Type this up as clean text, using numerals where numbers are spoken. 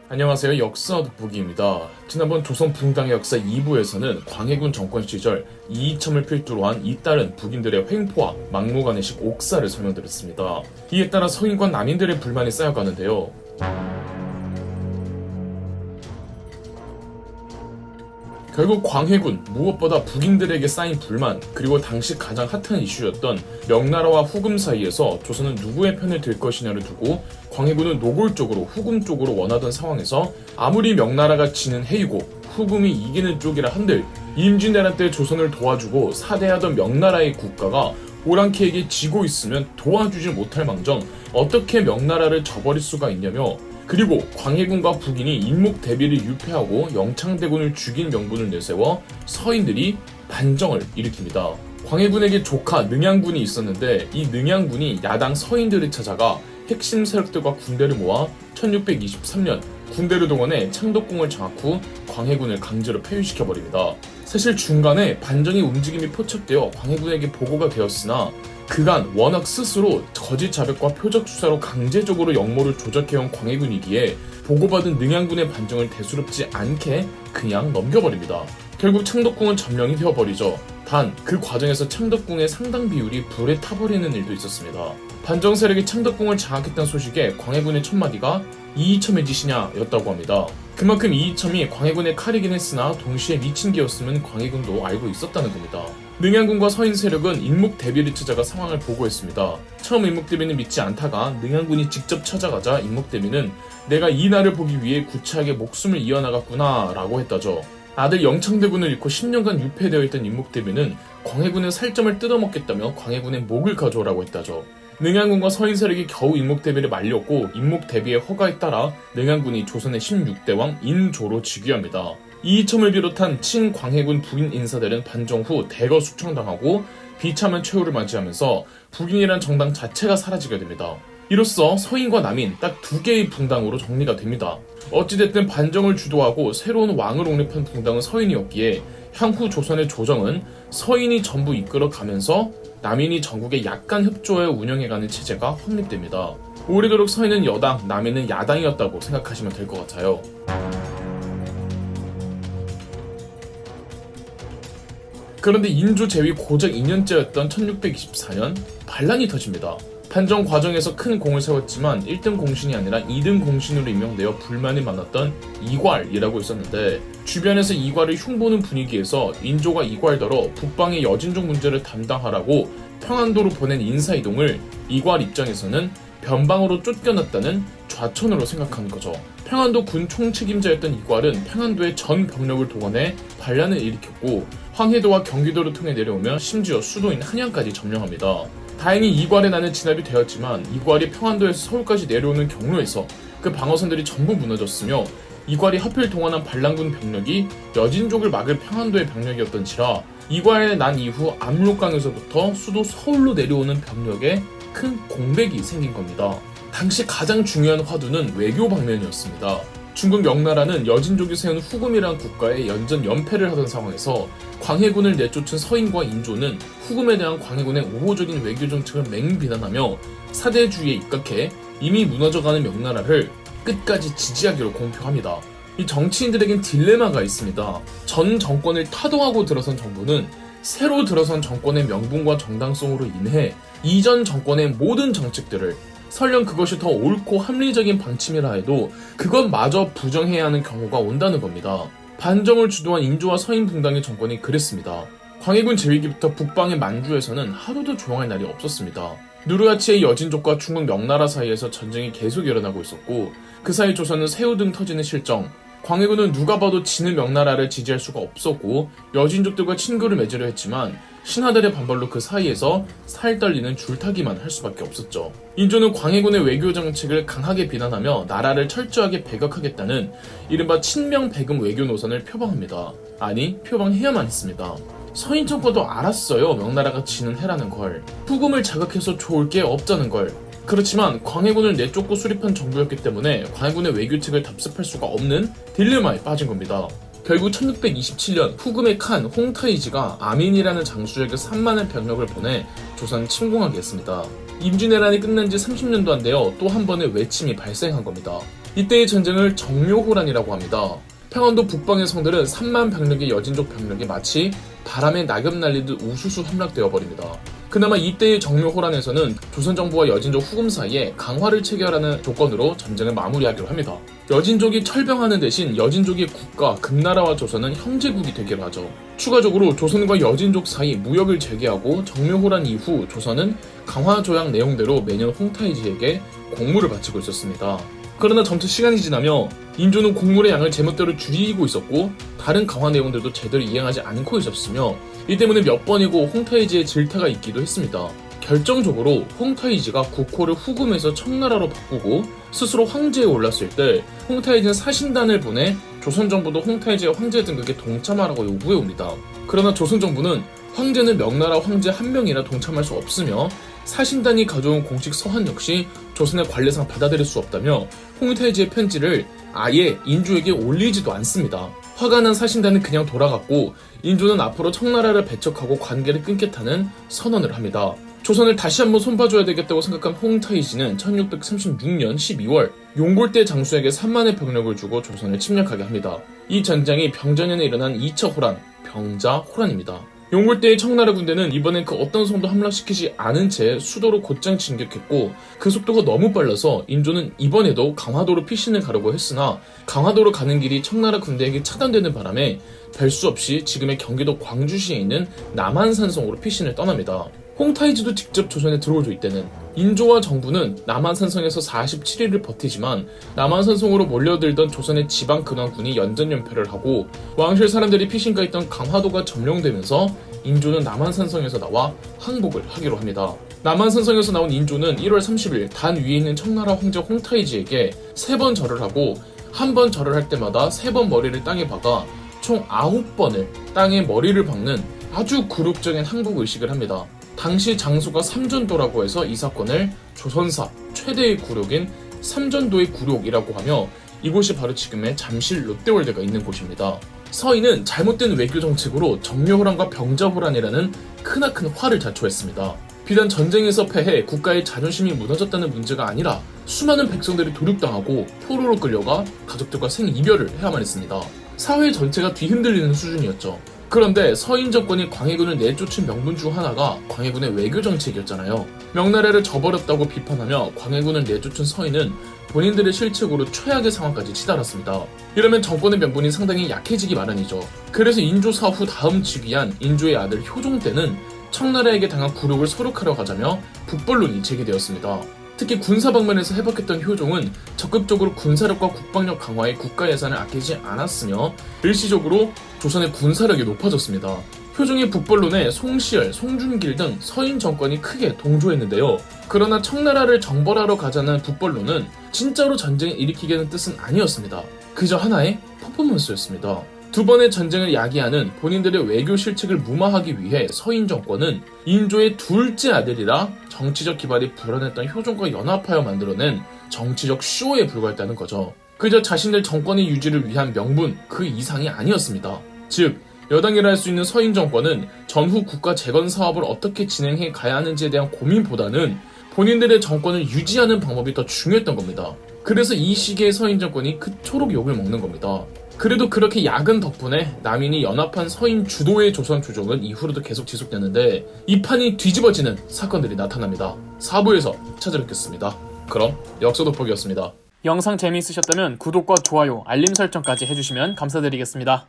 안녕하세요. 역사 돋보기입니다. 지난번 조선 붕당의 역사 2부에서는 광해군 정권 시절 이이첨을 필두로 한 잇따른 북인들의 횡포와 막무가내식 옥사를 설명드렸습니다. 이에 따라 서인과 남인들의 불만이 쌓여가는데요. 결국 광해군, 무엇보다 북인들에게 쌓인 불만, 그리고 당시 가장 핫한 이슈였던 명나라와 후금 사이에서 조선은 누구의 편을 들 것이냐를 두고 광해군은 노골적으로 후금 쪽으로 원하던 상황에서 아무리 명나라가 지는 해이고 후금이 이기는 쪽이라 한들 임진왜란 때 조선을 도와주고 사대하던 명나라의 국가가 오랑캐에게 지고 있으면 도와주지 못할 망정 어떻게 명나라를 저버릴 수가 있냐며, 그리고 광해군과 북인이 인목 대비를 유폐하고 영창대군을 죽인 명분을 내세워 서인들이 반정을 일으킵니다. 광해군에게 조카 능양군이 있었는데 이 능양군이 야당 서인들을 찾아가 핵심 세력들과 군대를 모아 1623년 군대를 동원해 창덕궁을 장악 후 광해군을 강제로 폐위시켜버립니다. 사실 중간에 반정의 움직임이 포착되어 광해군에게 보고가 되었으나 그간 워낙 스스로 거짓 자백과 표적 수사로 강제적으로 역모를 조작해온 광해군이기에 보고받은 능양군의 반정을 대수롭지 않게 그냥 넘겨버립니다. 결국 창덕궁은 점령이 되어버리죠. 단 그 과정에서 창덕궁의 상당 비율이 불에 타버리는 일도 있었습니다. 반정 세력이 창덕궁을 장악했다는 소식에 광해군의 첫마디가 이이첨의 짓이냐 였다고 합니다. 그만큼 이이첨이 광해군의 칼이긴 했으나 동시에 미친 개였음은 광해군도 알고 있었다는 겁니다. 능양군과 서인 세력은 인목 대비를 찾아가 상황을 보고했습니다. 처음 인목 대비는 믿지 않다가 능양군이 직접 찾아가자 인목 대비는 내가 이 날을 보기 위해 구차하게 목숨을 이어나갔구나 라고 했다죠. 아들 영창대군을 잃고 10년간 유폐되어 있던 인목 대비는 광해군의 살점을 뜯어먹겠다며 광해군의 목을 가져오라고 했다죠. 능양군과 서인 세력이 겨우 인목 대비를 말렸고 인목 대비의 허가에 따라 능양군이 조선의 16대 왕 인조로 즉위합니다. 이이첨을 비롯한 친광해군 북인 인사들은 반정 후 대거 숙청당하고 비참한 최후를 맞이하면서 북인이란 정당 자체가 사라지게 됩니다. 이로써 서인과 남인 딱 두 개의 붕당으로 정리가 됩니다. 어찌됐든 반정을 주도하고 새로운 왕을 옹립한 붕당은 서인이었기에 향후 조선의 조정은 서인이 전부 이끌어가면서 남인이 전국에 약간 협조하여 운영해가는 체제가 확립됩니다. 오래도록 서인은 여당, 남인은 야당이었다고 생각하시면 될 것 같아요. 그런데 인조 제위 고작 2년째였던 1624년 반란이 터집니다. 반정 과정에서 큰 공을 세웠지만 1등 공신이 아니라 2등 공신으로 임명되어 불만이 많았던 이괄이라고 있었는데, 주변에서 이괄을 흉보는 분위기에서 인조가 이괄더러 북방의 여진족 문제를 담당하라고 평안도로 보낸 인사이동을 이괄 입장에서는 변방으로 쫓겨났다는 좌천으로 생각하는 거죠. 평안도 군 총책임자였던 이괄은 평안도의 전 병력을 동원해 반란을 일으켰고 황해도와 경기도를 통해 내려오며 심지어 수도인 한양까지 점령합니다. 다행히 이괄의 난은 진압이 되었지만 이괄이 평안도에서 서울까지 내려오는 경로에서 그 방어선들이 전부 무너졌으며 이괄이 하필 동원한 반란군 병력이 여진족을 막을 평안도의 병력이었던지라 이괄의 난 이후 압록강에서부터 수도 서울로 내려오는 병력에 큰 공백이 생긴 겁니다. 당시 가장 중요한 화두는 외교 방면이었습니다. 중국 명나라는 여진족이 세운 후금이란 국가에 연전 연패를 하던 상황에서 광해군을 내쫓은 서인과 인조는 후금에 대한 광해군의 우호적인 외교 정책을 맹비난하며 사대주의에 입각해 이미 무너져가는 명나라를 끝까지 지지하기로 공표합니다. 이 정치인들에겐 딜레마가 있습니다. 전 정권을 타도하고 들어선 정부는 새로 들어선 정권의 명분과 정당성으로 인해 이전 정권의 모든 정책들을, 설령 그것이 더 옳고 합리적인 방침이라 해도 그것마저 부정해야 하는 경우가 온다는 겁니다. 반정을 주도한 인조와 서인 붕당의 정권이 그랬습니다. 광해군 제위기부터 북방의 만주에서는 하루도 조용할 날이 없었습니다. 누르하치의 여진족과 중국 명나라 사이에서 전쟁이 계속 일어나고 있었고 그 사이 조선은 새우 등 터지는 실정, 광해군은 누가 봐도 지는 명나라를 지지할 수가 없었고 여진족들과 친구를 맺으려 했지만 신하들의 반발로 그 사이에서 살 떨리는 줄타기만 할 수밖에 없었죠. 인조는 광해군의 외교 정책을 강하게 비난하며 나라를 철저하게 배격하겠다는 이른바 친명배금 외교 노선을 표방합니다. 아니, 표방해야만 했습니다. 서인 정권도 알았어요. 명나라가 지는 해라는 걸. 후금을 자극해서 좋을 게 없다는 걸. 그렇지만 광해군을 내쫓고 수립한 정부였기 때문에 광해군의 외교책을 답습할 수가 없는 딜레마에 빠진 겁니다. 결국 1627년 후금의 칸 홍타이지가 아민이라는 장수에게 3만의 병력을 보내 조선을 침공하게 했습니다. 임진왜란이 끝난 지 30년도 안 되어 또 한 번의 외침이 발생한 겁니다. 이때의 전쟁을 정묘호란이라고 합니다. 평안도 북방의 성들은 3만 병력의 여진족 병력이 마치 바람에 낙엽 날리듯 우수수 함락되어 버립니다. 그나마 이때의 정묘호란에서는 조선정부와 여진족 후금 사이에 강화를 체결하는 조건으로 전쟁을 마무리하기로 합니다. 여진족이 철병하는 대신 여진족의 국가 금나라와 조선은 형제국이 되기로 하죠. 추가적으로 조선과 여진족 사이 무역을 재개하고 정묘호란 이후 조선은 강화 조약 내용대로 매년 홍타이지에게 공물을 바치고 있었습니다. 그러나 점차 시간이 지나며 인조는 곡물의 양을 제멋대로 줄이고 있었고 다른 강화 내용들도 제대로 이행하지 않고 있었으며 이 때문에 몇 번이고 홍타이지의 질타가 있기도 했습니다. 결정적으로 홍타이지가 국호를 후금에서 청나라로 바꾸고 스스로 황제에 올랐을 때 홍타이지는 사신단을 보내 조선정부도 홍타이지의 황제 등극에 동참하라고 요구해옵니다. 그러나 조선정부는 황제는 명나라 황제 한 명이라 동참할 수 없으며 사신단이 가져온 공식 서한 역시 조선의 관례상 받아들일 수 없다며 홍타이지의 편지를 아예 인조에게 올리지도 않습니다. 화가 난 사신단은 그냥 돌아갔고 인조는 앞으로 청나라를 배척하고 관계를 끊겠다는 선언을 합니다. 조선을 다시 한번 손봐줘야 되겠다고 생각한 홍타이지는 1636년 12월 용골대 장수에게 3만의 병력을 주고 조선을 침략하게 합니다. 이 전쟁이 병전년에 일어난 2차 호란, 병자호란입니다. 용골대의 청나라 군대는 이번엔 그 어떤 성도 함락시키지 않은 채 수도로 곧장 진격했고 그 속도가 너무 빨라서 인조는 이번에도 강화도로 피신을 가려고 했으나 강화도로 가는 길이 청나라 군대에게 차단되는 바람에 별 수 없이 지금의 경기도 광주시에 있는 남한산성으로 피신을 떠납니다. 홍타이지도 직접 조선에 들어오죠. 이때는 인조와 정부는 남한산성에서 47일을 버티지만 남한산성으로 몰려들던 조선의 지방 근왕군이 연전연패를 하고 왕실 사람들이 피신가 있던 강화도가 점령되면서 인조는 남한산성에서 나와 항복을 하기로 합니다. 남한산성에서 나온 인조는 1월 30일 단 위에 있는 청나라 황제 홍타이지에게 3번 절을 하고 한 번 절을 할 때마다 3번 머리를 땅에 박아 총 9번을 땅에 머리를 박는 아주 굴욕적인 항복 의식을 합니다. 당시 장소가 삼전도라고 해서 이 사건을 조선사 최대의 굴욕인 삼전도의 굴욕이라고 하며 이곳이 바로 지금의 잠실 롯데월드가 있는 곳입니다. 서인은 잘못된 외교 정책으로 정묘호란과 병자호란이라는 크나큰 화를 자초했습니다. 비단 전쟁에서 패해 국가의 자존심이 무너졌다는 문제가 아니라 수많은 백성들이 도륙당하고 포로로 끌려가 가족들과 생이별을 해야만 했습니다. 사회 전체가 뒤흔들리는 수준이었죠. 그런데 서인 정권이 광해군을 내쫓은 명분 중 하나가 광해군의 외교 정책이었잖아요. 명나라를 저버렸다고 비판하며 광해군을 내쫓은 서인은 본인들의 실책으로 최악의 상황까지 치달았습니다. 이러면 정권의 명분이 상당히 약해지기 마련이죠. 그래서 인조 사후 다음 즉위한 인조의 아들 효종 때는 청나라에게 당한 굴욕을 서력하려 가자며 북벌론이 제기되었습니다. 특히 군사 방면에서 해박했던 효종은 적극적으로 군사력과 국방력 강화에 국가 예산을 아끼지 않았으며 일시적으로 조선의 군사력이 높아졌습니다. 효종의 북벌론에 송시열, 송준길 등 서인 정권이 크게 동조했는데요. 그러나 청나라를 정벌하러 가자는 북벌론은 진짜로 전쟁을 일으키겠다는 뜻은 아니었습니다. 그저 하나의 퍼포먼스였습니다. 두 번의 전쟁을 야기하는 본인들의 외교 실책을 무마하기 위해 서인 정권은 인조의 둘째 아들이라 정치적 기반이 불안했던 효종과 연합하여 만들어낸 정치적 쇼에 불과했다는 거죠. 그저 자신들 정권의 유지를 위한 명분 그 이상이 아니었습니다. 즉 여당이라 할 수 있는 서인 정권은 전후 국가 재건 사업을 어떻게 진행해 가야 하는지에 대한 고민보다는 본인들의 정권을 유지하는 방법이 더 중요했던 겁니다. 그래서 이 시기의 서인 정권이 그토록 욕을 먹는 겁니다. 그래도 그렇게 야근 덕분에 남인이 연합한 서인 주도의 조선 조정은 이후로도 계속 지속되는데 이 판이 뒤집어지는 사건들이 나타납니다. 4부에서 찾아뵙겠습니다. 그럼 역사 돋보기였습니다. 영상 재미있으셨다면 구독과 좋아요, 알림 설정까지 해주시면 감사드리겠습니다.